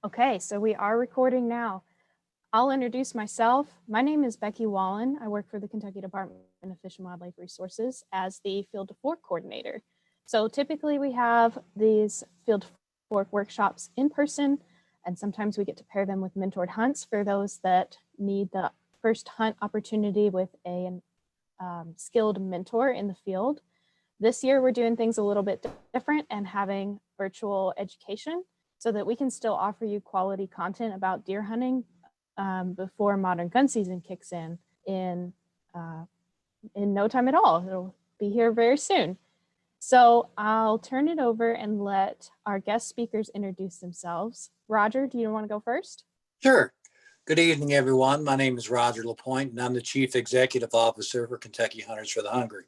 Okay, so we are recording now. I'll introduce myself. My name is Becky Wallen. I work for the Kentucky Department of Fish and Wildlife Resources as the Field to Fork coordinator. So typically we have these field to fork workshops in person, and sometimes we get to pair them with mentored hunts for those that need the first hunt opportunity with a skilled mentor in the field. This year we're doing things a little bit different and having virtual education so that we can still offer you quality content about deer hunting before modern gun season kicks in no time at all. It'll be here very soon. So I'll turn it over and let our guest speakers introduce themselves. Roger, do you want to go first? Sure. Good evening, everyone. My name is Roger LaPointe, and I'm the Chief Executive Officer for Kentucky Hunters for the Hungry.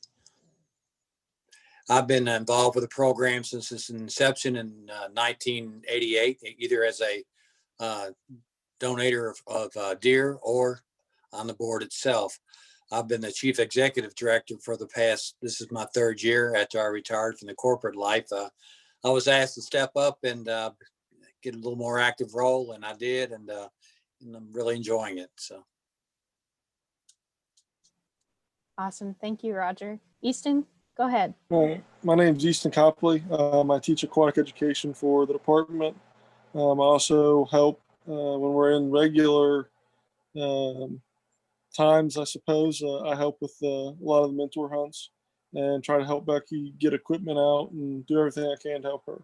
I've been involved with the program since its inception in 1988, either as a donator of deer or on the board itself. I've been the Chief Executive Director for the past, this is my third year after I retired from the corporate life. I was asked to step up and get a little more active role, and I did, and I'm really enjoying it. So. Awesome. Thank you, Roger. Easton, go ahead. My name is Easton Copley. I teach aquatic education for the department. I also help when we're in regular times, I suppose. I help with a lot of the mentor hunts and try to help Becky get equipment out and do everything I can to help her.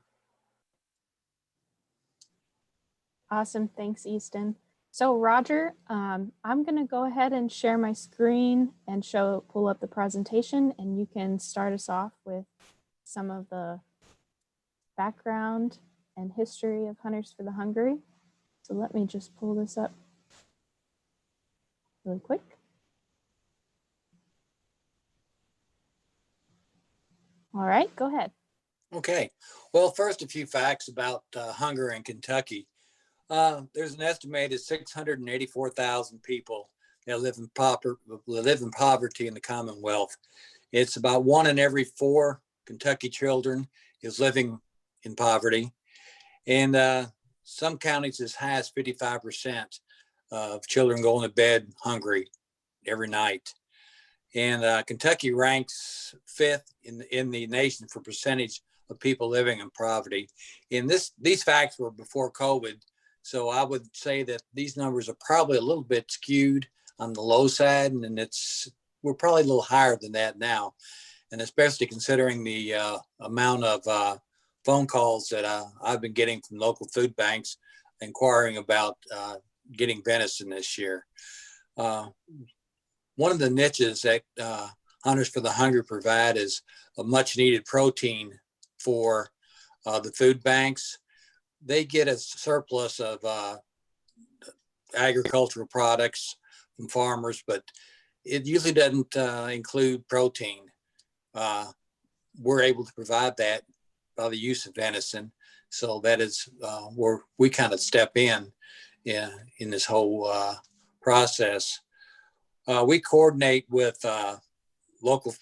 Awesome. Thanks, Easton. So Roger, I'm going to go ahead and share my screen and pull up the presentation, and you can start us off with some of the background and history of Hunters for the Hungry. So let me just pull this up really quick. All right, go ahead. Okay. Well, first, a few facts about hunger in Kentucky. There's an estimated 684,000 people that live in poverty in the Commonwealth. It's about 1 in every 4 Kentucky children is living in poverty. And some counties as high as 55% of children going to bed hungry every night. And Kentucky ranks 5th in the nation for percentage of people living in poverty. And these facts were before COVID. So I would say that these numbers are probably a little bit skewed on the low side, and we're probably a little higher than that now. And especially considering the amount of phone calls that I've been getting from local food banks inquiring about getting venison this year. One of the niches that Hunters for the Hungry provide is a much needed protein for the food banks. They get a surplus of agricultural products from farmers, but it usually doesn't include protein. We're able to provide that by the use of venison. So that is where we kind of step in this whole process. We coordinate with local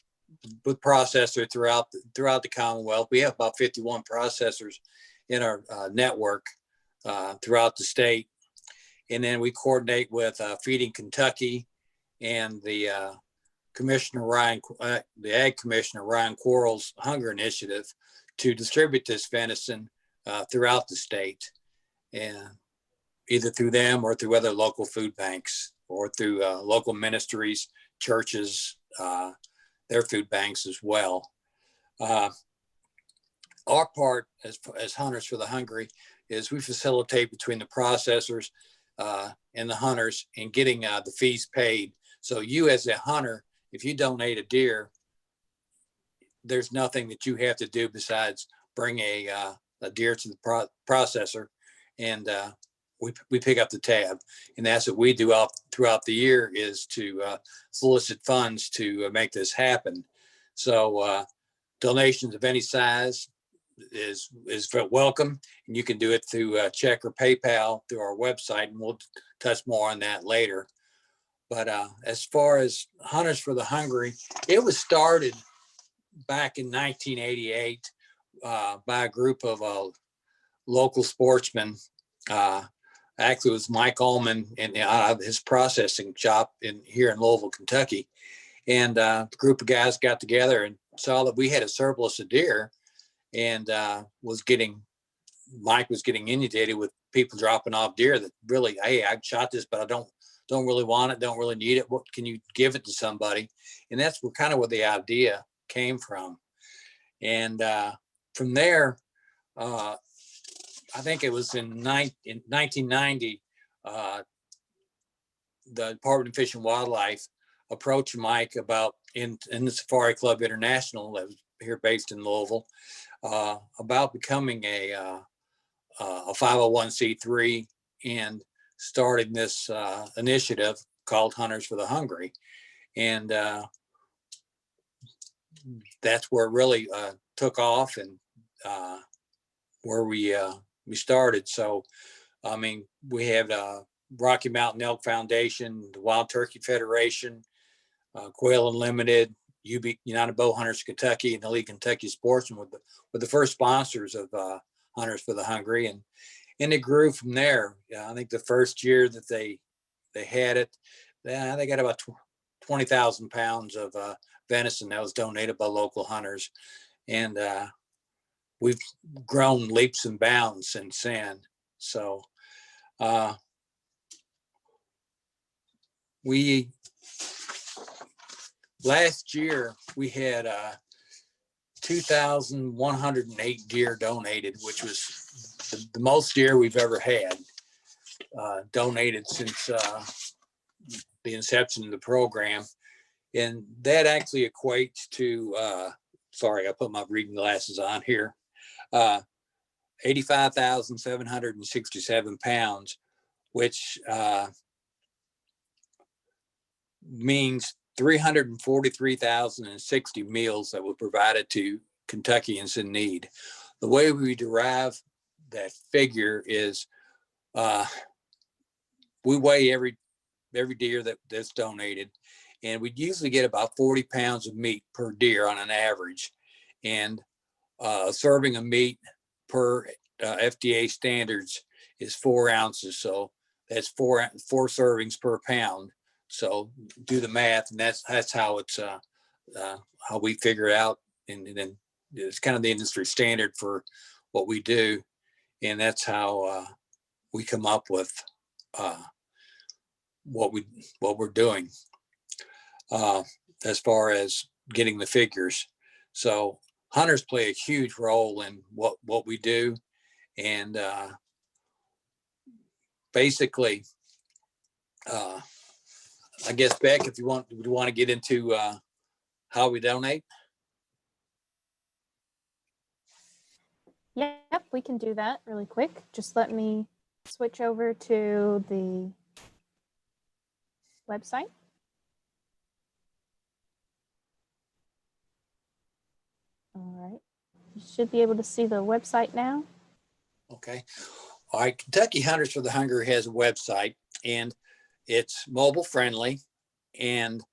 processors throughout the Commonwealth. We have about 51 processors in our network throughout the state. And then we coordinate with Feeding Kentucky and the Ag Commissioner Ryan Quarles' Hunger Initiative to distribute this venison throughout the state, and either through them or through other local food banks or through local ministries, churches, their food banks as well. Our part as Hunters for the Hungry is we facilitate between the processors and the hunters in getting the fees paid. So you as a hunter, if you donate a deer, there's nothing that you have to do besides bring a deer to the processor, and we pick up the tab. And that's what we do throughout the year, is to solicit funds to make this happen. So donations of any size is welcome, and you can do it through check or PayPal through our website, and we'll touch more on that later. But as far as Hunters for the Hungry, it was started back in 1988 by a group of local sportsmen Actually, it was Mike Allman and his processing shop here in Louisville, Kentucky. And a group of guys got together and saw that we had a surplus of deer, and Mike was getting inundated with people dropping off deer that really, hey, I shot this, but I don't really want it, don't really need it. What can you give it to somebody? And that's where the idea came from. And from there, I think it was in 1990, the Department of Fish and Wildlife approached Mike about in the Safari Club International that was here based in Louisville, about becoming a 501c3 and starting this initiative called Hunters for the Hungry. And that's where it really took off, and where we started. So, I mean, we have Rocky Mountain Elk Foundation, the Wild Turkey Federation, Quail Unlimited, United Bow Hunters Kentucky, and the League Kentucky Sportsmen with the first sponsors of Hunters for the Hungry, and it grew from there. I think the first year that they had it, they got about 20,000 pounds of venison that was donated by local hunters, and we've grown leaps and bounds since then. So last year we had 2,108 deer donated, which was the most deer we've ever had donated since the inception of the program. And that actually equates to, sorry, I put my reading glasses on here, 85,767 pounds, which means 343,060 meals that were provided to Kentuckians in need. The way we derive that figure is we weigh every deer that's donated, and we usually get about 40 pounds of meat per deer on an average. And a serving of meat per FDA standards is 4 ounces. So that's four servings per pound. So do the math, and that's how it's how we figure it out. And then it's kind of the industry standard for what we do. And that's how we come up with what we're doing as far as getting the figures. So hunters play a huge role in what we do. And basically, I guess, Beck, if you want to get into how we donate. Yep, we can do that really quick. Just let me switch over to the website. All right, you should be able to see the website now. Okay. All right. Kentucky Hunters for the Hungry has a website, and it's mobile friendly, and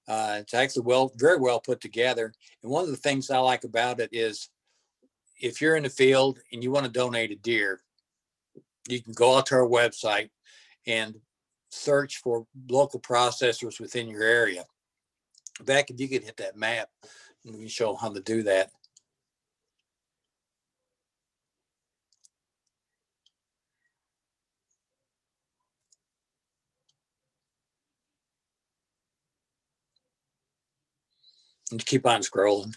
it's actually very well put together. And one of the things I like about it is if you're in the field and you want to donate a deer, you can go out to our website and search for local processors within your area. Beck, if you could hit that map, and we can show how to do that. And keep on scrolling,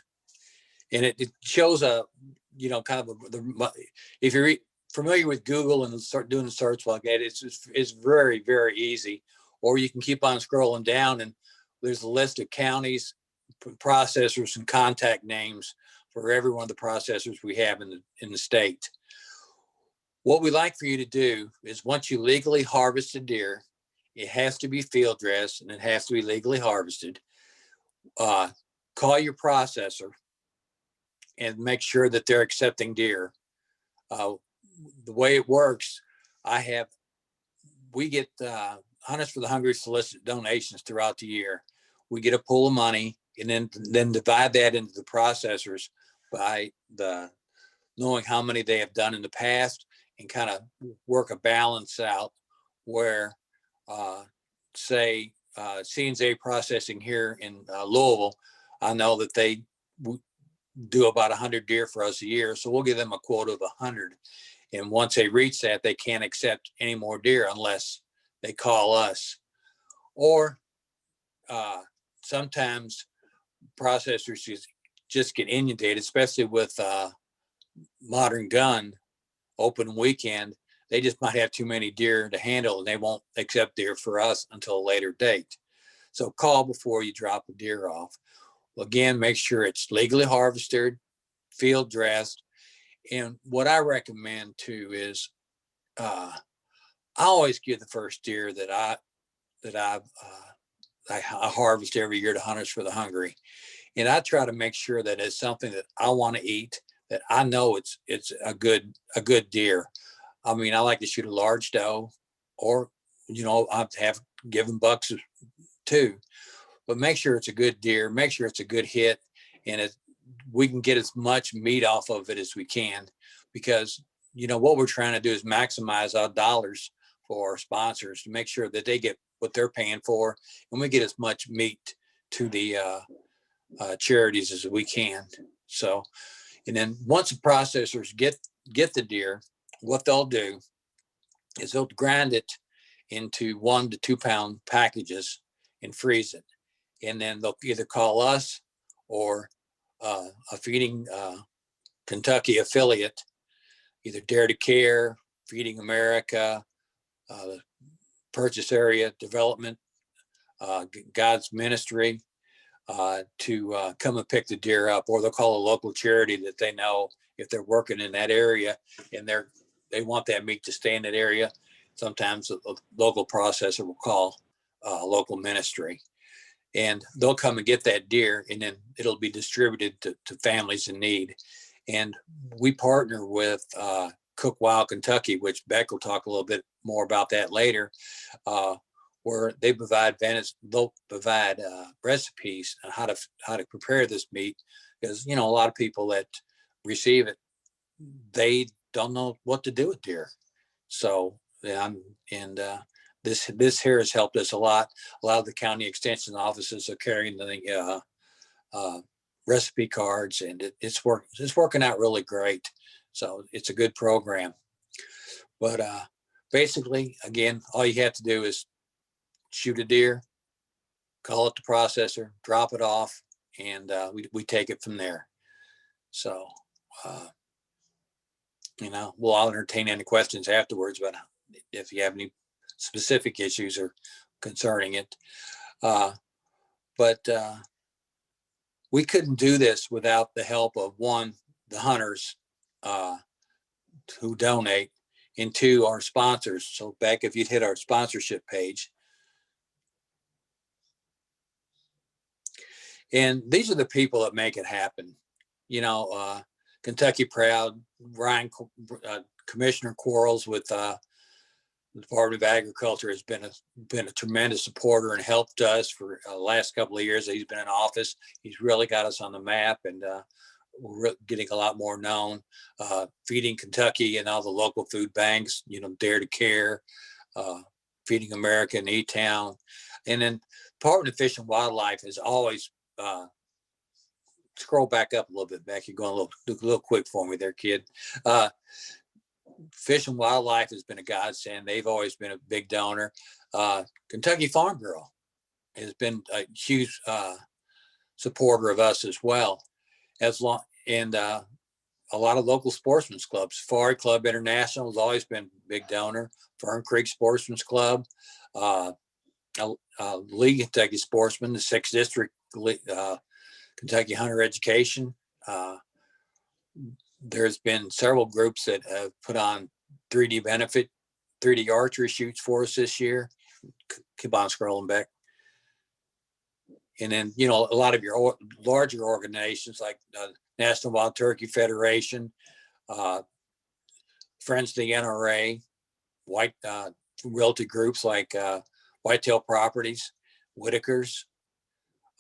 and it shows a if you're familiar with Google and start doing a search like that, it's very, very easy. Or you can keep on scrolling down, and there's a list of counties, processors, and contact names for every one of the processors we have in the state. What we like for you to do is, once you legally harvest a deer, it has to be field dressed and it has to be legally harvested. Call your processor and make sure that they're accepting deer. The way it works, we get Hunters for the Hungry solicit donations throughout the year. We get a pool of money, and then divide that into the processors by knowing how many they have done in the past and kind of work a balance out where, say, C&Z processing here in Louisville, I know that they do about 100 deer for us a year. So we'll give them a quota of 100. And once they reach that, they can't accept any more deer unless they call us. Or sometimes processors just get inundated, especially with modern gun open weekend. They just might have too many deer to handle, and they won't accept deer for us until a later date. So call before you drop a deer off. Again, make sure it's legally harvested, field dressed. And what I recommend too is I always give the first deer that I harvest every year to Hunters for the Hungry. And I try to make sure that it's something that I want to eat, that I know it's a good deer. I mean, I like to shoot a large doe, or I have given bucks too, but make sure it's a good deer, make sure it's a good hit, and we can get as much meat off of it as we can, because what we're trying to do is maximize our dollars for our sponsors to make sure that they get what they're paying for, and we get as much meat to the charities as we can. So, and then once the processors get the deer, what they'll do is they'll grind it into 1 to 2 pound packages and freeze it. And then they'll either call us or a Feeding Kentucky affiliate, either Dare to Care, Feeding America, Purchase Area Development, God's Ministry, to come and pick the deer up, or they'll call a local charity that they know if they're working in that area and they want that meat to stay in that area. Sometimes a local processor will call a local ministry, and they'll come and get that deer, and then it'll be distributed to families in need. And we partner with Cook Wild Kentucky, which Beck will talk a little bit more about that later, where they they'll provide recipes on how to prepare this meat, because a lot of people that receive it, they don't know what to do with deer. So this here has helped us a lot. A lot of the county extension offices are carrying the recipe cards, and it's working out really great. So it's a good program. But basically, again, all you have to do is shoot a deer, call it the processor, drop it off, and we take it from there. So, we'll entertain any questions afterwards, but if you have any specific issues or concerning it. But we couldn't do this without the help of, one, the hunters who donate, and two, our sponsors. So Beck, if you'd hit our sponsorship page. And these are the people that make it happen. Kentucky Proud, Commissioner Quarles with the Department of Agriculture has been a tremendous supporter and helped us for the last couple of years that he's been in office. He's really got us on the map, and we're getting a lot more known. Feeding Kentucky and all the local food banks, Dare to Care, Feeding America in E-Town. And then Department of Fish and Wildlife has always, scroll back up a little bit, Beck. You're going a little quick for me there, kid. Fish and Wildlife has been a godsend. They've always been a big donor. Kentucky Farm Bureau has been a huge supporter of us as well. And a lot of local sportsmen's clubs. Safari Club International has always been a big donor. Fern Creek Sportsman's Club, League Kentucky Sportsmen, the 6th District Kentucky Hunter Education. There's been several groups that have put on 3D archery shoots for us this year. Keep on scrolling back. And then, a lot of your larger organizations like National Wild Turkey Federation, Friends of the NRA, white realty groups like Whitetail Properties, Whitaker's,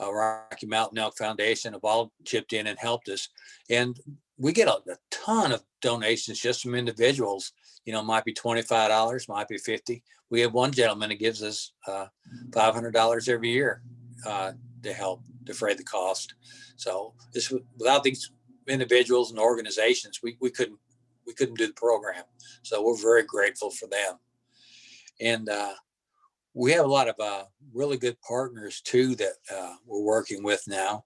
Rocky Mountain Elk Foundation have all chipped in and helped us. And we get a ton of donations just from individuals. Might be $25, might be 50. We have one gentleman that gives us $500 every year to help defray the cost. So this, without these individuals and organizations, we couldn't do the program. So we're very grateful for them. And we have a lot of really good partners too that we're working with now.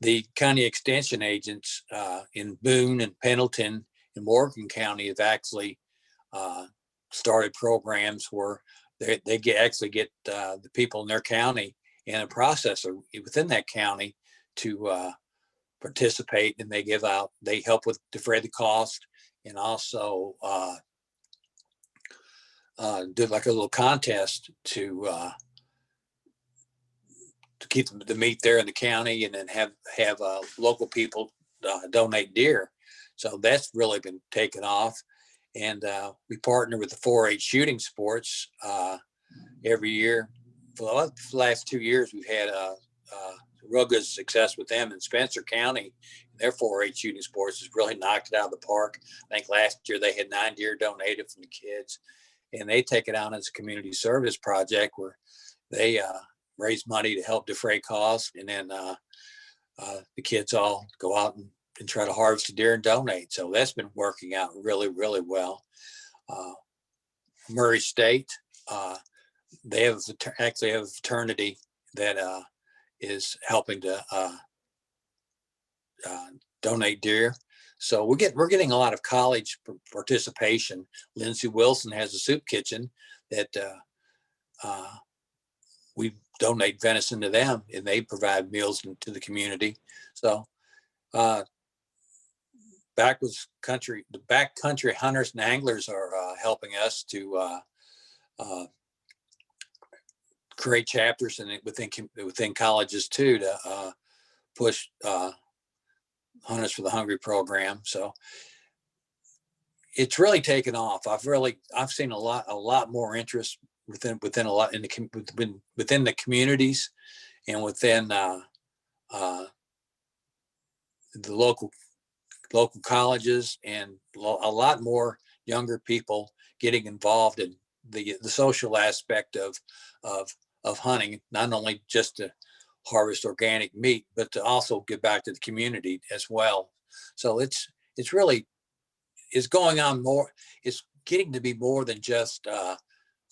The county extension agents in Boone and Pendleton and Morgan County have actually started programs where they actually get the people in their county and a processor within that county to participate, and they help with defray the cost, and also do like a little contest to keep the meat there in the county, and then have local people donate deer. So that's really been taken off. And we partner with the 4-H shooting sports every year. For the last 2 years, we've had real good success with them in Spencer County. Their 4-H shooting sports has really knocked it out of the park. I think last year they had 9 deer donated from the kids, and they take it on as a community service project where they raise money to help defray costs, and then the kids all go out and try to harvest a deer and donate. So that's been working out really, really well. Murray State, they actually have a fraternity that is helping to donate deer. So we're getting a lot of college participation. Lindsey Wilson has a soup kitchen that we donate venison to them, and they provide meals to the community. So the backcountry hunters and anglers are helping us to create chapters and within colleges too, to push Hunters for the Hungry program. So it's really taken off. I've seen a lot more interest within the communities and within the local colleges, and a lot more younger people getting involved in the social aspect of hunting, not only just to harvest organic meat, but to also give back to the community as well. So it's going on more. It's getting to be more than just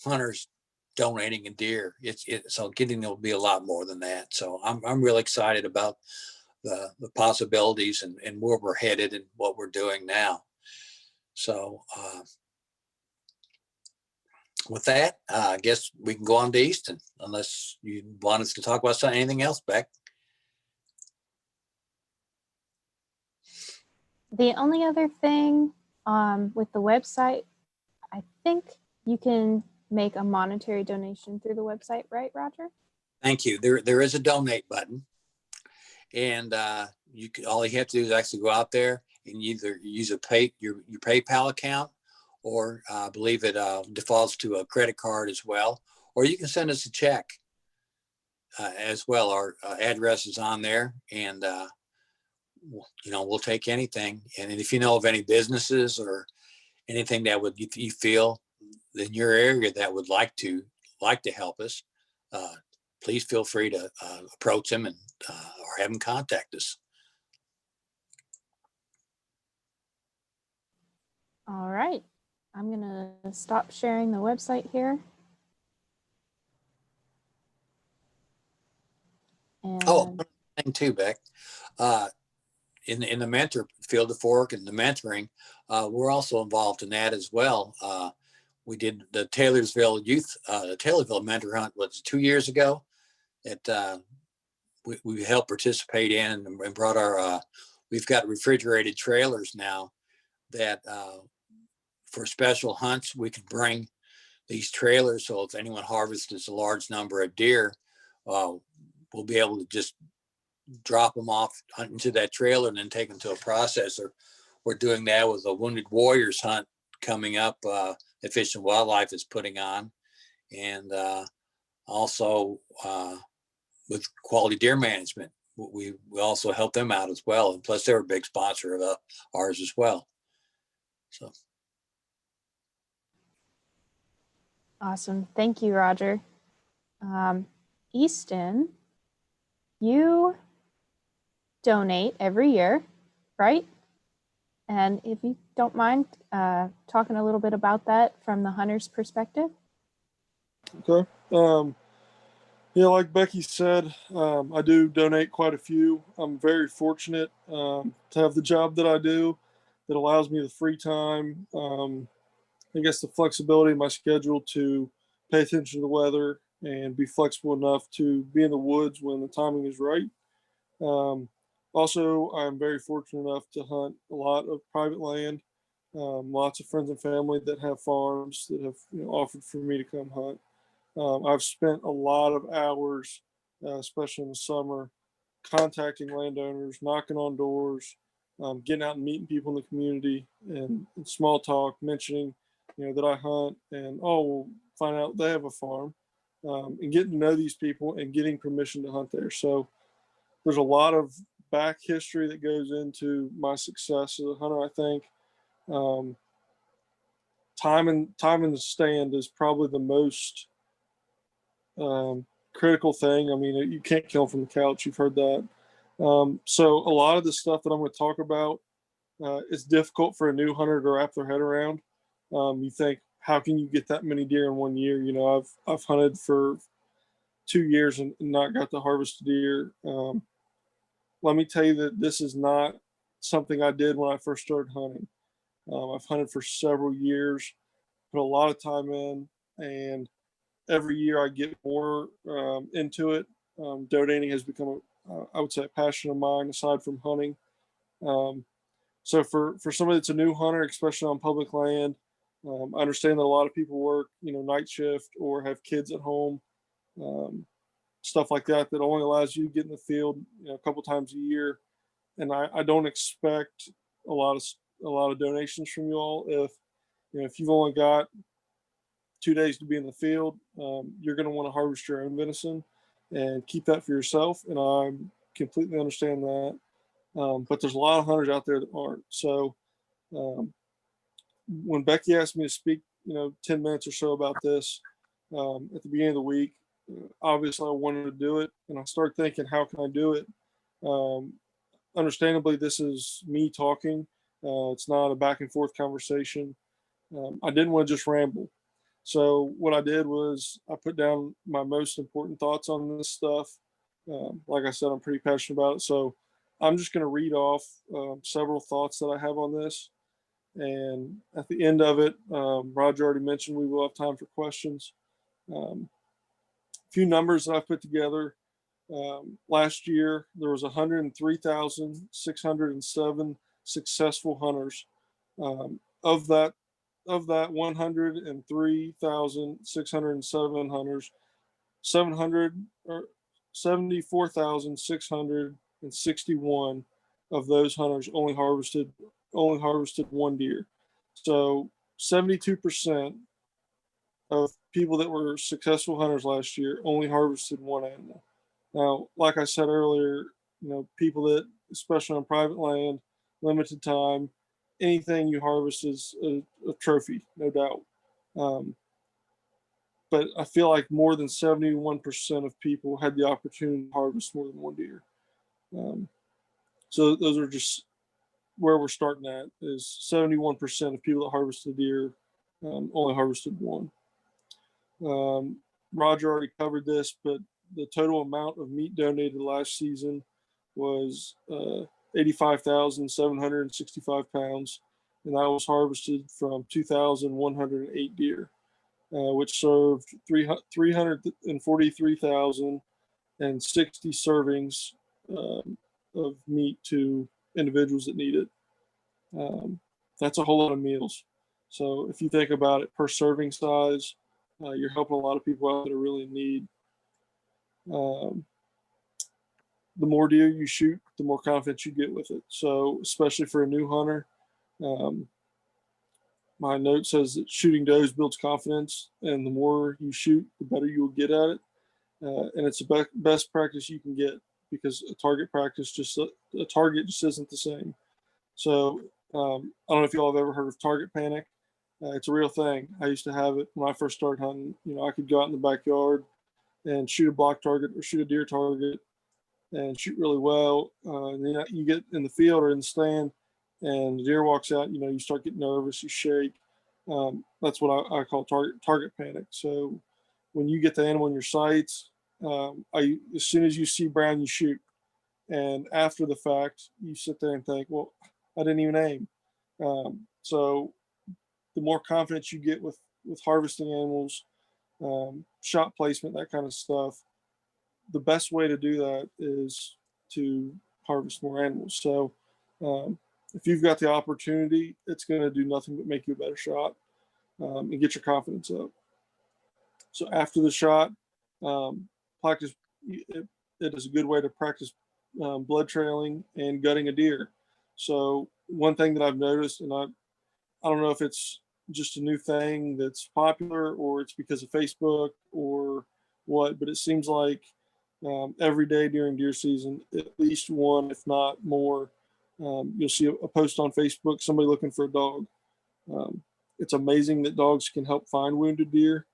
hunters donating a deer. So getting to be a lot more than that. So I'm really excited about the possibilities and where we're headed and what we're doing now. So with that, I guess we can go on to Easton, unless you want us to talk about anything else, Beck. The only other thing with the website, I think you can make a monetary donation through the website, right, Roger? Thank you. There is a donate button, and all you have to do is actually go out there and either use your PayPal account, or I believe it defaults to a credit card as well, or you can send us a check as well. Our address is on there, and we'll take anything. And if you know of any businesses or anything that you feel in your area that would like to help us, please feel free to approach them and or have them contact us. All right, I'm gonna stop sharing the website here. And thing too, Beck. In the mentor Field to Fork and the mentoring, we're also involved in that as well. We did the Taylorsville mentor hunt, 2 years ago, that we helped participate in, and brought our we've got refrigerated trailers now that for special hunts we can bring these trailers. So if anyone harvests a large number of deer, we'll be able to just drop them off into that trailer and then take them to a processor. We're doing that with a Wounded Warriors hunt coming up that Fish and Wildlife is putting on, and also with quality deer management. we also help them out as well. And plus, they're a big sponsor of ours as well. So. Awesome. Thank you, Roger. Easton, you donate every year, right? And if you don't mind talking a little bit about that from the hunter's perspective. Okay. Yeah, like Becky said, I do donate quite a few. I'm very fortunate to have the job that I do that allows me the free time, I guess the flexibility in my schedule to pay attention to the weather and be flexible enough to be in the woods when the timing is right. Um, Also, I'm very fortunate enough to hunt a lot of private land. Lots of friends and family that have farms that have offered for me to come hunt. I've spent a lot of hours, especially in the summer, contacting landowners, knocking on doors, getting out and meeting people in the community, and small talk, mentioning, that I hunt, and we'll find out they have a farm, and getting to know these people and getting permission to hunt there. So there's a lot of back history that goes into my success as a hunter. I think um, time in the stand is probably the most critical thing. I mean, you can't kill them from the couch. You've heard that. So a lot of the stuff that I'm going to talk about is difficult for a new hunter to wrap their head around. You think, how can you get that many deer in 1 year? I've hunted for 2 years and not got to harvest a deer. Let me tell you that this is not something I did when I first started hunting. I've hunted for several years, put a lot of time in, and every year I get more into it. Donating has become, I would say, a passion of mine aside from hunting. Um, so for somebody that's a new hunter, especially on public land, I understand that a lot of people work, night shift or have kids at home, stuff like that, that only allows you to get in the field, a couple times a year. And I don't expect a lot of donations from you all. If you've only got 2 days to be in the field, you're going to want to harvest your own venison and keep that for yourself. And I completely understand that. But there's a lot of hunters out there that aren't. So when Becky asked me to speak, 10 minutes or so about this at the beginning of the week, obviously I wanted to do it. And I started thinking, how can I do it? Understandably, this is me talking. It's not a back and forth conversation. I didn't want to just ramble. So what I did was I put down my most important thoughts on this stuff. Like I said, I'm pretty passionate about it. So I'm just going to read off several thoughts that I have on this. And at the end of it, Roger already mentioned we will have time for questions. A few numbers that I've put together. Last year, there was 103,607 successful hunters. Of that 103,607 hunters, 74,661 of those hunters only harvested one deer. So 72% of people that were successful hunters last year only harvested one animal. Now, like I said earlier, people that, especially on private land, limited time, anything you harvest is a trophy, no doubt. But I feel like more than 71% of people had the opportunity to harvest more than one deer. So those are just where we're starting at, is 71% of people that harvested deer only harvested one. Roger already covered this, but the total amount of meat donated last season was 85,765 pounds, and that was harvested from 2,108 deer, which served 343,060 servings of meat to individuals that need it. That's a whole lot of meals. So if you think about it per serving size, you're helping a lot of people out that are really in need. The more deer you shoot, the more confidence you get with it. So especially for a new hunter, my note says that shooting does builds confidence, and the more you shoot, the better you will get at it. And it's the best practice you can get, because a target practice a target just isn't the same. So I don't know if y'all have ever heard of target panic. It's a real thing. I used to have it when I first started hunting. I could go out in the backyard and shoot a block target or shoot a deer target and shoot really well. And then you get in the field or in the stand, and the deer walks out. You start getting nervous, you shake. That's what I call target panic. So when you get the animal in your sights, as soon as you see brown, you shoot, and after the fact, you sit there and think, well, I didn't even aim. So the more confidence you get with harvesting animals, shot placement, that kind of stuff, the best way to do that is to harvest more animals. So if you've got the opportunity, it's going to do nothing but make you a better shot and get your confidence up. So after the shot, practice. It is a good way to practice blood trailing and gutting a deer. So one thing that I've noticed, and I don't know if it's just a new thing that's popular or it's because of Facebook or what, but it seems like every day during deer season, at least one, if not more, you'll see a post on Facebook, somebody looking for a dog. It's amazing that dogs can help find wounded deer,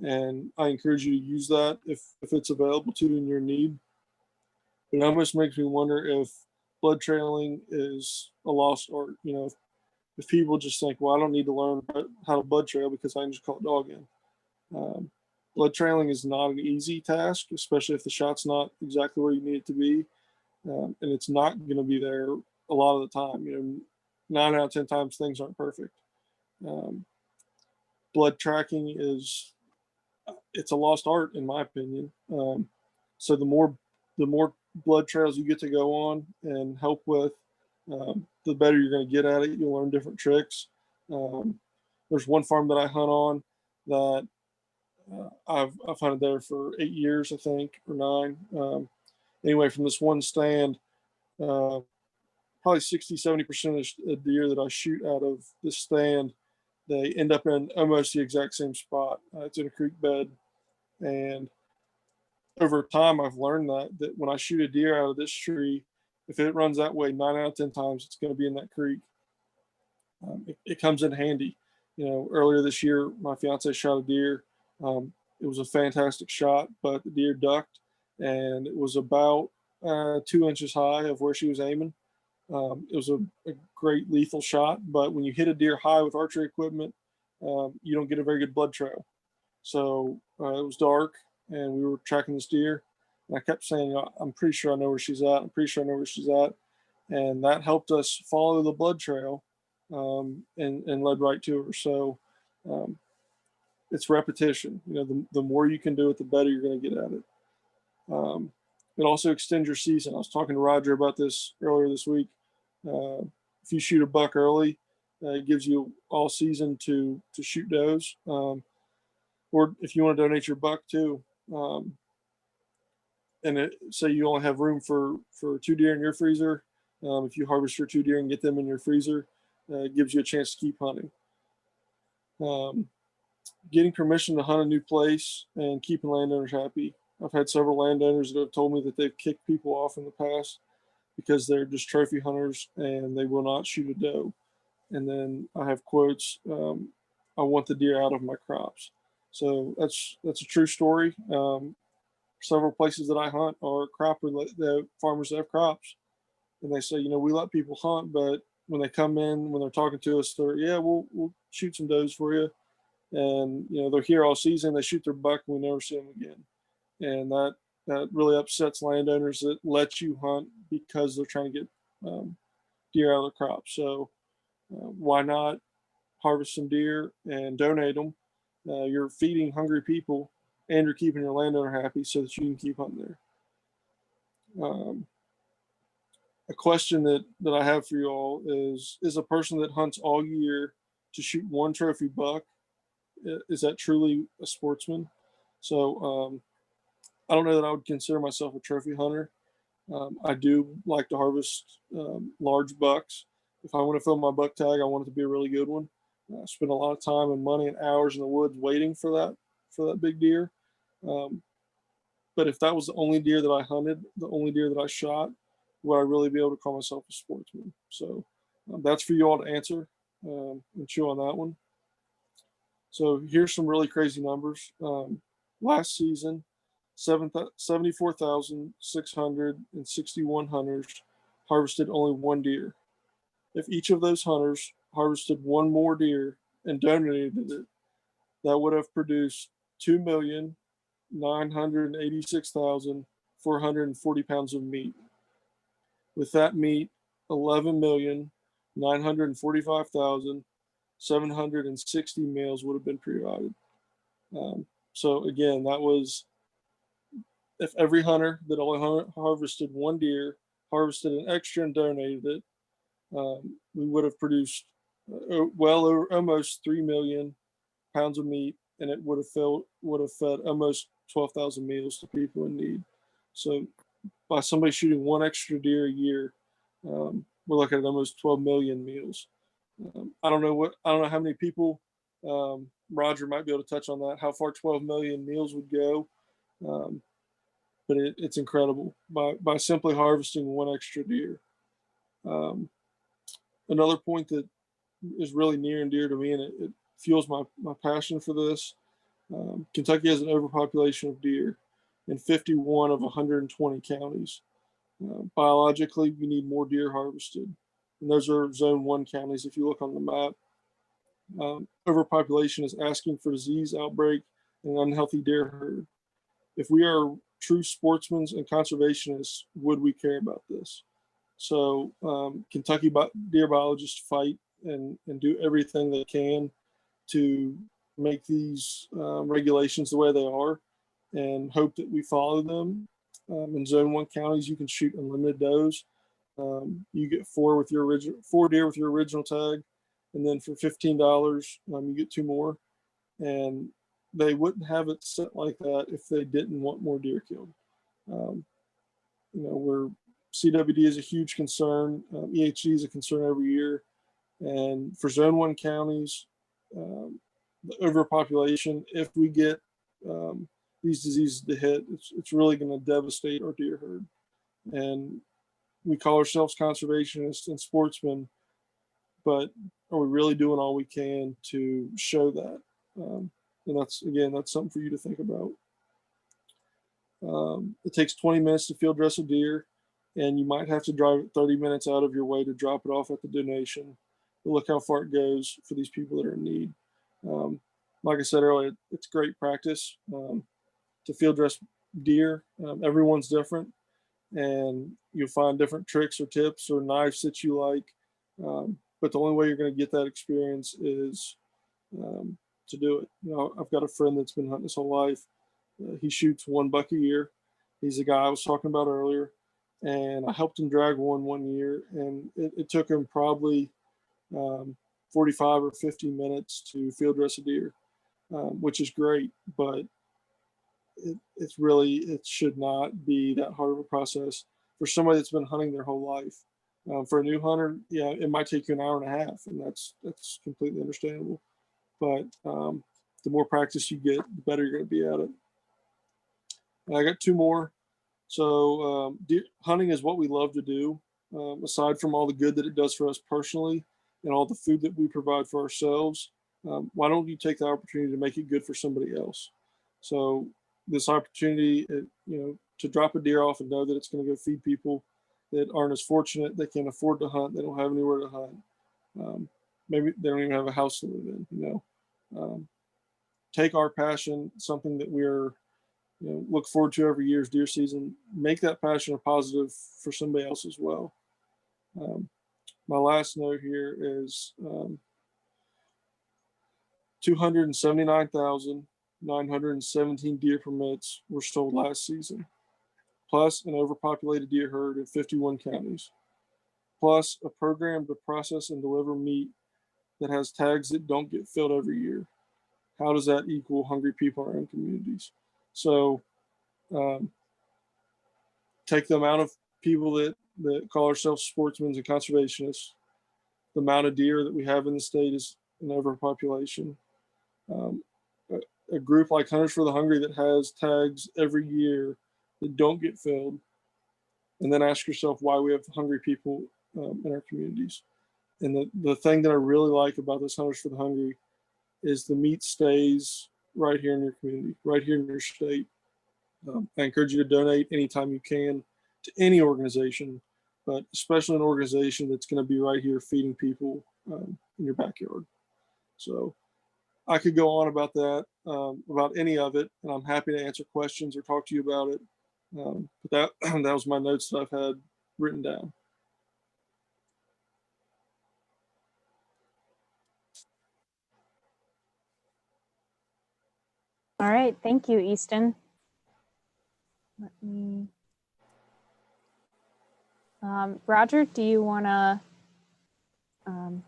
and I encourage you to use that if it's available to you in your need. But it almost makes me wonder if blood trailing is a lost art. If people just think, well, I don't need to learn how to blood trail because I can just call a dog in. Blood trailing is not an easy task, especially if the shot's not exactly where you need it to be. And it's not going to be there a lot of the time. 9 out of 10 times things aren't perfect. Blood tracking it's a lost art in my opinion. So the more blood trails you get to go on and help with, the better you're going to get at it. You'll learn different tricks. There's one farm that I hunt on that I've hunted there for 8 years, I think, or 9. Anyway, from this one stand, probably 60-70% of the deer that I shoot out of this stand, they end up in almost the exact same spot. It's in a creek bed, and over time, I've learned that when I shoot a deer out of this tree, if it runs that way 9 out of 10 times, it's going to be in that creek. It comes in handy. Earlier this year, my fiance shot a deer. It was a fantastic shot, but the deer ducked, and it was about 2 inches high of where she was aiming. It was a great lethal shot, but when you hit a deer high with archery equipment, you don't get a very good blood trail. So it was dark, and we were tracking this deer, and I kept saying, I'm pretty sure I know where she's at. I'm pretty sure I know where she's at. And that helped us follow the blood trail and led right to her. So it's repetition. The more you can do it, the better you're going to get at it. It also extends your season. I was talking to Roger about this earlier this week. If you shoot a buck early, it gives you all season to shoot does. Or if you want to donate your buck too, and say you only have room for 2 deer in your freezer, if you harvest your 2 deer and get them in your freezer, it gives you a chance to keep hunting. Getting permission to hunt a new place and keeping landowners happy. I've had several landowners that have told me that they've kicked people off in the past because they're just trophy hunters and they will not shoot a doe. And then I have quotes, I want the deer out of my crops. So that's a true story. Several places that I hunt are the farmers that have crops, and they say, we let people hunt, but when they come in, when they're talking to us, we'll shoot some does for you, and they're here all season. They shoot their buck, and we never see them again, and that really upsets landowners that let you hunt because they're trying to get deer out of their crops. So why not harvest some deer and donate them? You're feeding hungry people, and you're keeping your landowner happy so that you can keep hunting there. A question that I have for you all is a person that hunts all year to shoot one trophy buck, is that truly a sportsman? So I don't know that I would consider myself a trophy hunter. I do like to harvest large bucks. If I want to fill my buck tag, I want it to be a really good one. I spend a lot of time and money and hours in the woods waiting for that big deer. But if that was the only deer that I hunted, the only deer that I shot, would I really be able to call myself a sportsman? So that's for you all to answer and chew on that one. So here's some really crazy numbers. Last season, 74,661 hunters harvested only one deer. If each of those hunters harvested one more deer and donated it, that would have produced 2,986,440 pounds of meat. With that meat, 11,945,760 meals would have been provided. So again, that was if every hunter that only harvested one deer harvested an extra and donated it, we would have produced well over almost 3 million pounds of meat, and it would have fed almost 12,000 meals to people in need. So by somebody shooting one extra deer a year, we're looking at almost 12 million meals. I don't know how many people. Roger might be able to touch on that. How far 12 million meals would go, but it's incredible by simply harvesting one extra deer. Another point that is really near and dear to me, and it fuels my passion for this. Kentucky has an overpopulation of deer in 51 of 120 counties. Biologically, we need more deer harvested, and those are Zone 1 counties. If you look on the map, overpopulation is asking for disease outbreak and unhealthy deer herd. If we are true sportsmen and conservationists, would we care about this? So Kentucky deer biologists fight and do everything they can to make these regulations the way they are and hope that we follow them. In Zone 1 counties, you can shoot unlimited does. You get four deer with your original tag, and then for $15, you get two more. And they wouldn't have it set like that if they didn't want more deer killed. Where CWD is a huge concern, EHD is a concern every year, and for Zone 1 counties, the overpopulation, if we get these diseases to hit, it's really going to devastate our deer herd. And we call ourselves conservationists and sportsmen, but are we really doing all we can to show that? And that's something for you to think about. It takes 20 minutes to field dress a deer, and you might have to drive it 30 minutes out of your way to drop it off at the donation. But look how far it goes for these people that are in need. Like I said earlier, it's great practice to field dress deer. Everyone's different, and you'll find different tricks or tips or knives that you like. But the only way you're going to get that experience is to do it. I've got a friend that's been hunting his whole life. He shoots one buck a year. He's the guy I was talking about earlier, and I helped him drag one year, and it took him probably 45 or 50 minutes to field dress a deer, which is great, but it should not be that hard of a process for somebody that's been hunting their whole life. For a new hunter, yeah, it might take you an hour and a half, and that's completely understandable. But the more practice you get, the better you're going to be at it. I got two more. So hunting is what we love to do. Aside from all the good that it does for us personally and all the food that we provide for ourselves, why don't you take the opportunity to make it good for somebody else? So this opportunity, to drop a deer off and know that it's going to go feed people that aren't as fortunate, they can't afford to hunt, they don't have anywhere to hunt. Maybe they don't even have a house to live in. Take our passion, something that we're look forward to every year's deer season, make that passion a positive for somebody else as well. My last note here is 279,917 deer permits were sold last season, plus an overpopulated deer herd in 51 counties, plus a program to process and deliver meat that has tags that don't get filled every year. How does that equal hungry people in our own communities? So take the amount of people that call ourselves sportsmen and conservationists, the amount of deer that we have in the state is an overpopulation. A group like Hunters for the Hungry that has tags every year that don't get filled, and then ask yourself why we have hungry people in our communities. And the thing that I really like about this Hunters for the Hungry is the meat stays right here in your community, right here in your state. I encourage you to donate anytime you can to any organization, but especially an organization that's going to be right here feeding people in your backyard. So I could go on about that, about any of it, and I'm happy to answer questions or talk to you about it. But that was my notes that I've had written down. All right, thank you, Easton. Let me. Roger, do you want to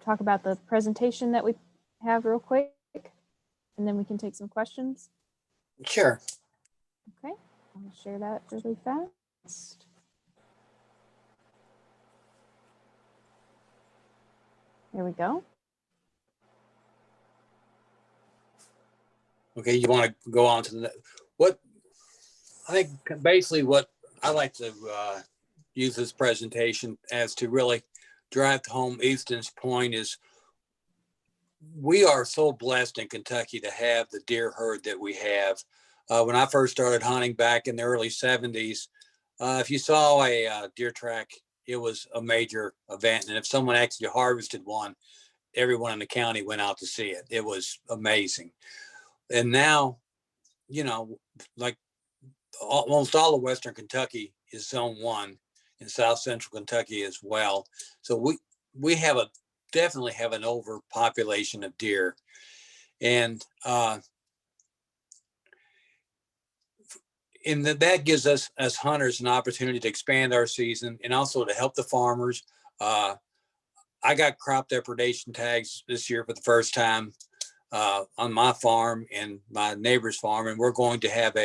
talk about the presentation that we have real quick, and then we can take some questions? Sure. Okay, I'll share that really fast. There we go. Okay, you want to go on to the what? I think basically what I like to use this presentation as to really drive home Easton's point is we are so blessed in Kentucky to have the deer herd that we have. When I first started hunting back in the early 70s, if you saw a deer track, it was a major event. And if someone actually harvested one, everyone in the county went out to see it. It was amazing. And now, you know, like almost all of Western Kentucky is zone 1 and South Central Kentucky as well. So we have definitely have an overpopulation of deer. And that gives us as hunters an opportunity to expand our season and also to help the farmers. I got crop depredation tags this year for the first time on my farm and my neighbor's farm, and we're going to have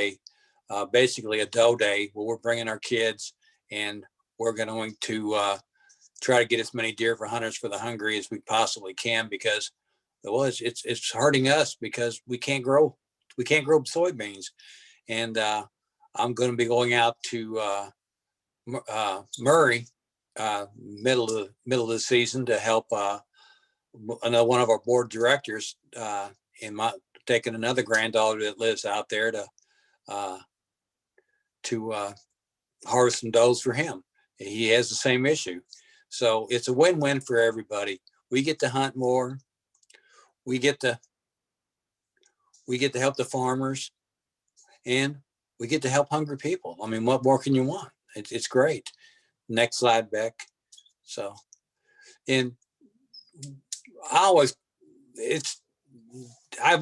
basically a doe day where we're bringing our kids and we're going to try to get as many deer for Hunters for the Hungry as we possibly can, because it's hurting us because we can't grow soybeans. And I'm going to be going out to Murray middle of the season to help another one of our board directors and taking another granddaughter that lives out there to harvest some does for him. He has the same issue. So it's a win-win for everybody. We get to hunt more. We get to help the farmers, and we get to help hungry people. I mean, what more can you want? It's great. Next slide, Beck. So, and I've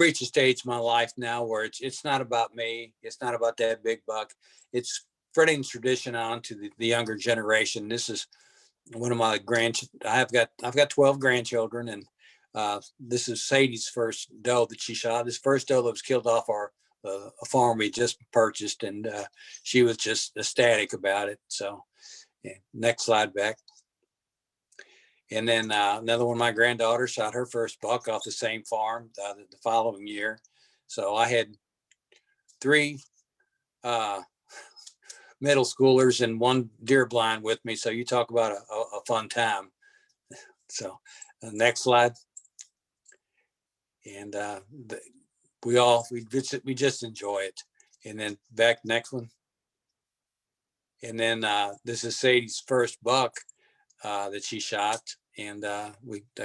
reached a stage in my life now where it's not about me. It's not about that big buck. It's spreading tradition on to the younger generation. This is one of my I've got 12 grandchildren, and this is Sadie's first doe that she shot. This first doe that was killed off a farm we just purchased, and she was just ecstatic about it. So, yeah. Next slide, back. And then another one of my granddaughters shot her first buck off the same farm the following year. So I had 3 middle schoolers and 1 deer blind with me. So you talk about a fun time. So next slide. And we just enjoy it. And then back, next one. And then this is Sadie's first buck that she shot, and I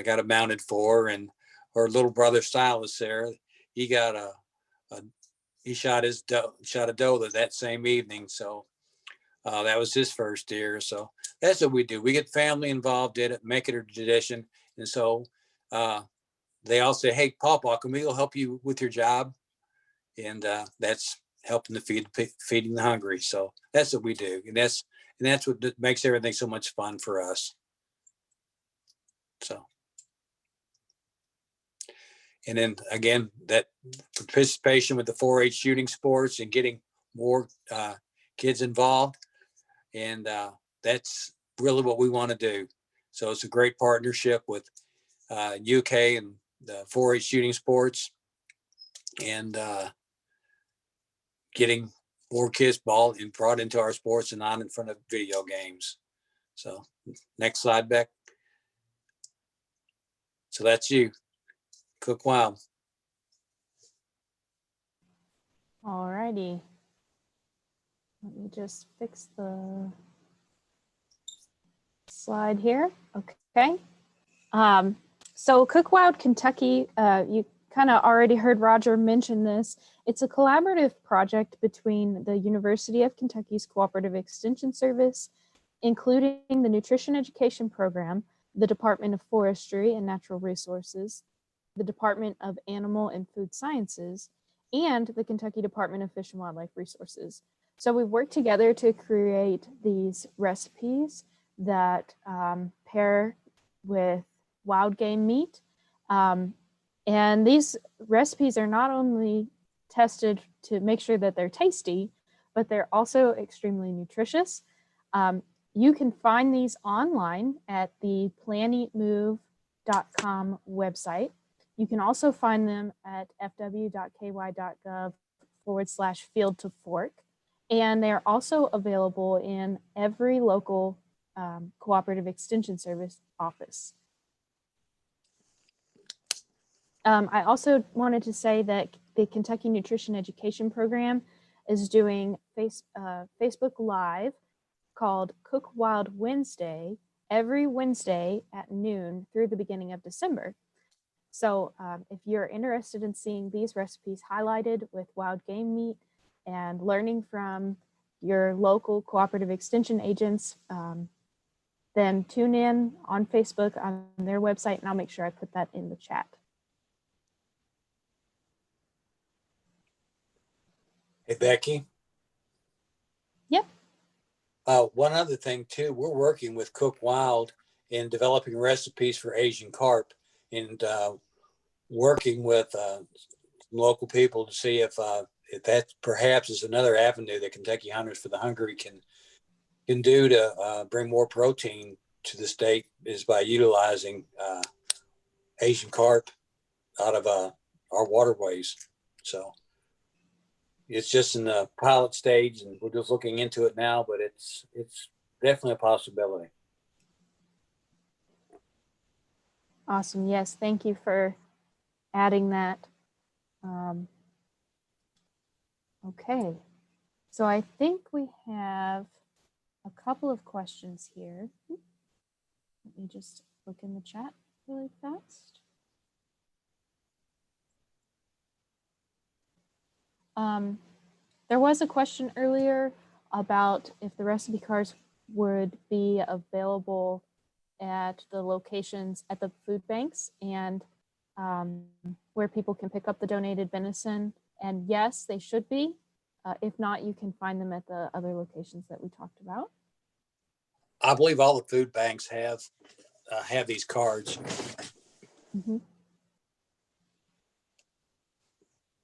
got it mounted for her, and her little brother Silas there, he got he shot a doe that same evening. So that was his first deer. So that's what we do. We get family involved in it, make it a tradition. And so they all say, "Hey, Pawpaw, can we help you with your job?" And that's helping to feeding the hungry. So that's what we do, and that's what makes everything so much fun for us. So, and then again, that participation with the 4-H shooting sports and getting more kids involved, and that's really what we want to do. So it's a great partnership with UK and the 4-H shooting sports, and getting or kids ball and brought into our sports and not in front of video games. So next slide, Beck. So that's you, Cook Wild. All righty. Let me just fix the slide here. Okay. So Cook Wild Kentucky, you kind of already heard Roger mention this. It's a collaborative project between the University of Kentucky's Cooperative Extension Service, including the Nutrition Education Program, the Department of Forestry and Natural Resources, the Department of Animal and Food Sciences, and the Kentucky Department of Fish and Wildlife Resources. So we've worked together to create these recipes that pair with wild game meat. And these recipes are not only tested to make sure that they're tasty, but they're also extremely nutritious. You can find these online at the planeatmove.com website. You can also find them at fw.ky.gov/field to fork. And they're also available in every local cooperative extension service office. I also wanted to say that the Kentucky Nutrition Education Program is doing Facebook Live called Cook Wild Wednesday every Wednesday at noon through the beginning of December. So if you're interested in seeing these recipes highlighted with wild game meat and learning from your local cooperative extension agents, then tune in on Facebook on their website, and I'll make sure I put that in the chat. Hey, Becky. Yep. One other thing too, we're working with Cook Wild in developing recipes for Asian carp and working with local people to see if that perhaps is another avenue that Kentucky Hunters for the Hungry can do to bring more protein to the state, is by utilizing Asian carp out of our waterways. So it's just in the pilot stage, and we're just looking into it now, but it's definitely a possibility. Awesome. Yes, thank you for adding that. Okay, so I think we have a couple of questions here. Let me just look in the chat really fast. There was a question earlier about if the recipe cards would be available at the locations at the food banks and where people can pick up the donated venison. And yes, they should be. If not, you can find them at the other locations that we talked about. I believe all the food banks have these cards. Mm-hmm.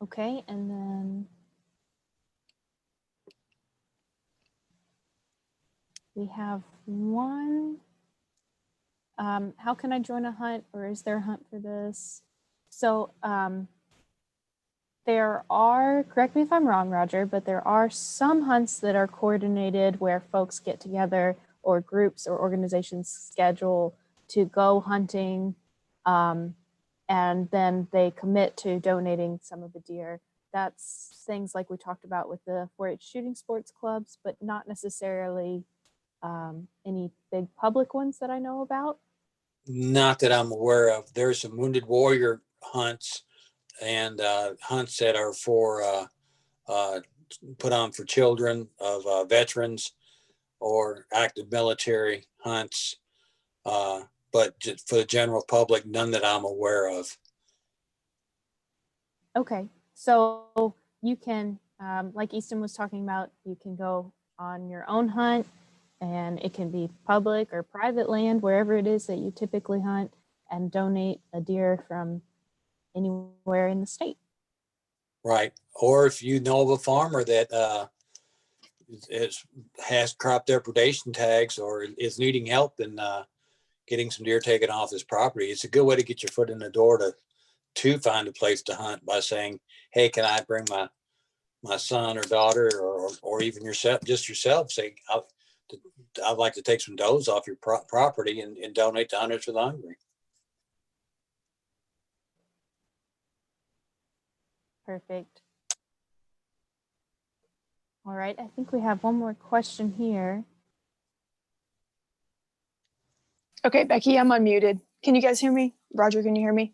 Okay, and then we have one. How can I join a hunt, or is there a hunt for this? So there are, correct me if I'm wrong, Roger, but there are some hunts that are coordinated where folks get together, or groups or organizations schedule to go hunting, and then they commit to donating some of the deer. That's things like we talked about with the 4-H shooting sports clubs, but not necessarily any big public ones that I know about. Not that I'm aware of. There's some wounded warrior hunts and hunts that are for put on for children of veterans or active military hunts, but just for the general public, none that I'm aware of. Okay, so you can, like Easton was talking about, you can go on your own hunt, and it can be public or private land, wherever it is that you typically hunt, and donate a deer from anywhere in the state. Right. Or if you know of a farmer that has crop depredation tags or is needing help in getting some deer taken off his property, it's a good way to get your foot in the door to find a place to hunt by saying, hey, can I bring my my son or daughter, or even yourself, just yourself, say, I'd like to take some does off your property and donate to Hunters for the Hungry. Perfect. All right, I think we have one more question here. Okay, Becky, I'm unmuted. Can you guys hear me? Roger, can you hear me?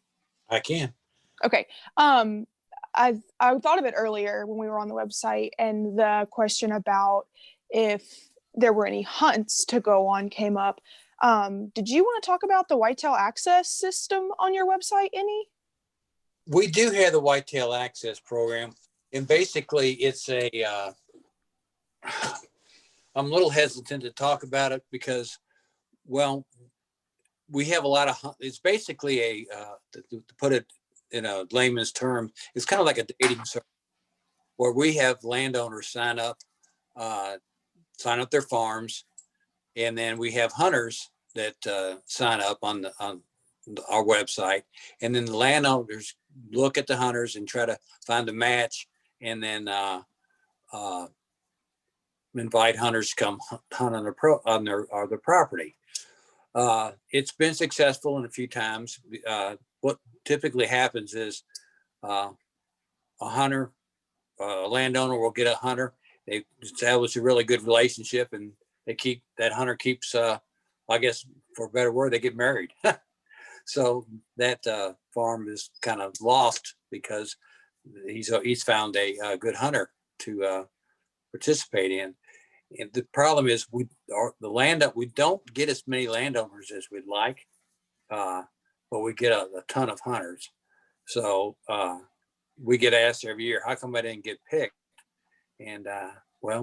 I can. Okay. I thought of it earlier when we were on the website, and the question about if there were any hunts to go on came up. Did you want to talk about the whitetail access system on your website any? We do have the whitetail access program, and basically it's a I'm a little hesitant to talk about it because, well, we have a lot of, it's basically a, to put it in a layman's term, it's kind of like a dating service where we have landowners sign up their farms, and then we have hunters that sign up on our website, and then the landowners look at the hunters and try to find a match, and then invite hunters to come hunt on their property. It's been successful in a few times. What typically happens is a landowner will get a hunter. They establish a really good relationship, and that hunter keeps, I guess, for a better word, they get married. So that farm is kind of lost because he's found a good hunter to participate in. And the problem is we don't get as many landowners as we'd like, but we get a ton of hunters. So we get asked every year, how come I didn't get picked? And well,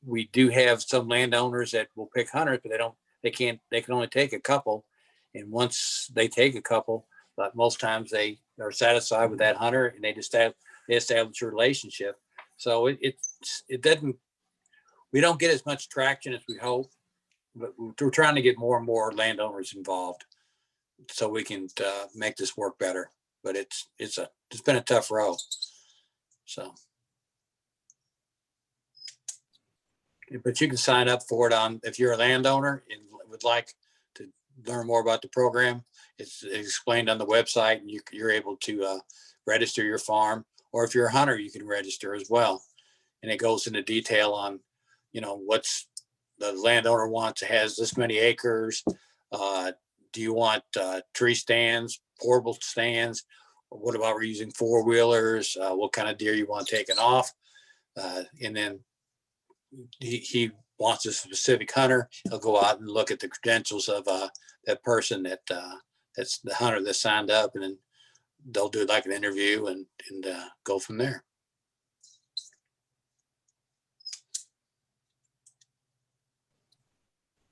we do have some landowners that will pick hunters, but they can only take a couple. And once they take a couple, but most times they are satisfied with that hunter, and they establish a relationship. So it doesn't, we don't get as much traction as we hope, but we're trying to get more and more landowners involved so we can make this work better. But it's been a tough road. So, but you can sign up for it if you're a landowner and would like to learn more about the program. It's explained on the website, and you're able to register your farm. Or if you're a hunter, you can register as well. And it goes into detail on, what's the landowner wants. It has this many acres. Do you want tree stands, portable stands? What about we're using four-wheelers? What kind of deer you want taken off? And then he wants a specific hunter. He'll go out and look at the credentials of that person that's the hunter that signed up, and then they'll do like an interview and go from there.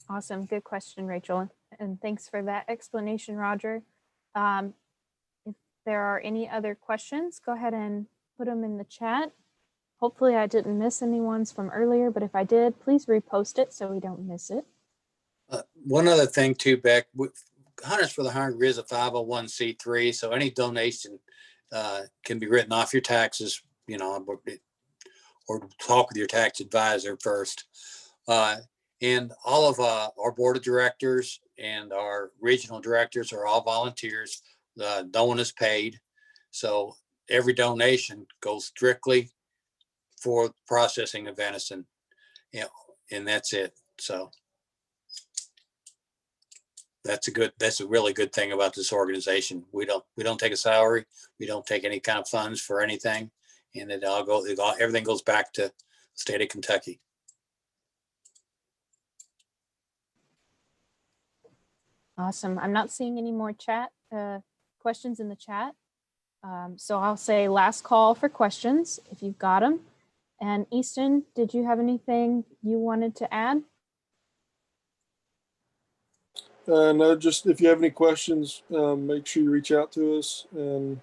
Awesome. Good question, Rachel. And thanks for that explanation, Roger. If there are any other questions, go ahead and put them in the chat. Hopefully I didn't miss any ones from earlier, but if I did, please repost it so we don't miss it. One other thing too, Beck, Hunters for the Hungry is a 501c3, so any donation can be written off your taxes, or talk with your tax advisor first. And all of our board of directors and our regional directors are all volunteers. No one is paid. So every donation goes strictly for processing of venison, and that's it. So that's a really good thing about this organization. We don't take a salary. We don't take any kind of funds for anything. And everything goes back to the state of Kentucky. Awesome. I'm not seeing any more questions in the chat. So I'll say last call for questions if you've got them. And Easton, did you have anything you wanted to add? No, just if you have any questions, make sure you reach out to us. And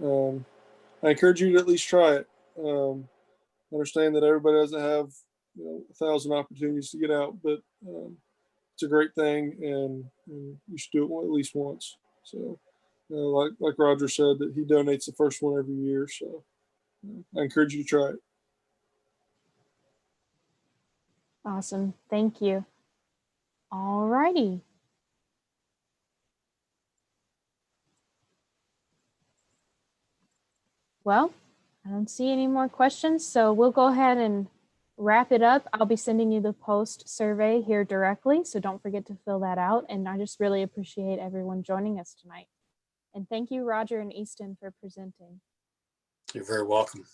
I encourage you to at least try it. Understand that everybody doesn't have 1,000 opportunities to get out, but it's a great thing, and you should do it at least once. So, like Roger said, that he donates the first one every year. So I encourage you to try it. Awesome. Thank you. All righty. Well, I don't see any more questions, so we'll go ahead and wrap it up. I'll be sending you the post survey here directly, so don't forget to fill that out. And I just really appreciate everyone joining us tonight. And thank you, Roger and Easton, for presenting. You're very welcome.